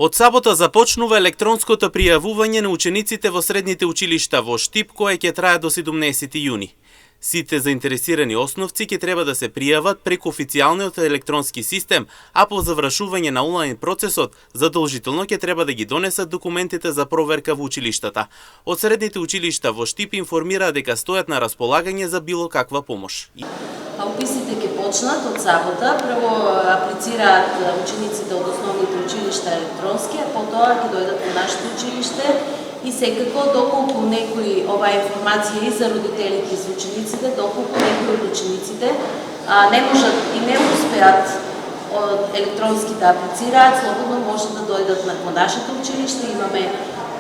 Од сабота започнува електронското пријавување на учениците во средните училишта во Штип, кое ќе трае до 17 јуни. Сите заинтересирани основци ќе треба да се пријават преку официјалниот електронски систем, а по завршување на онлайн процесот, задолжително ќе треба да ги донесат документите за проверка во училиштата. Од средните училишта во Штип информираат дека стојат на располагање за било каква помош. Уписите ќе почнат од сабота. Прво аплицираат учениците од основните училишта електронски, а потоа ќе дојдат во нашето училиште и секако доколку некои оваа информација и за родителите и за учениците, доколку некои од учениците не можат и не успеат електронски да аплицираат, слободно може да дојдат во нашето училиште. Имаме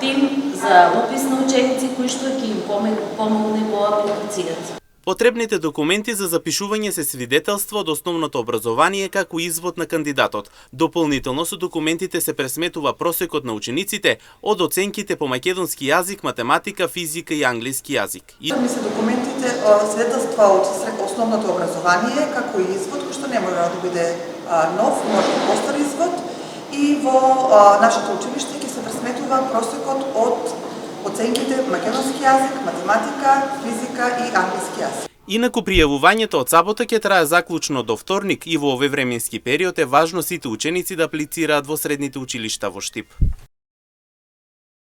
тим за упис на ученици кои што ќе им помогне во апликацијата. Потребните документи за запишување се свидетелство од основното образование како извод на кандидатот. Дополнително со документите се пресметува просекот на учениците од оценките по македонски јазик, математика, физика и англиски јазик. Ми се документите свидетелства од основното образование како извод кој што не може да биде нов, може да постар извод, и во нашето училиште ќе се пресметува просекот од оценките македонски јазик, математика, физика и англиски јазик. Инаку пријавувањето од сабота ќе трае заклучно до вторник и во овој временски период е важно сите ученици да аплицираат во средните училишта во Штип.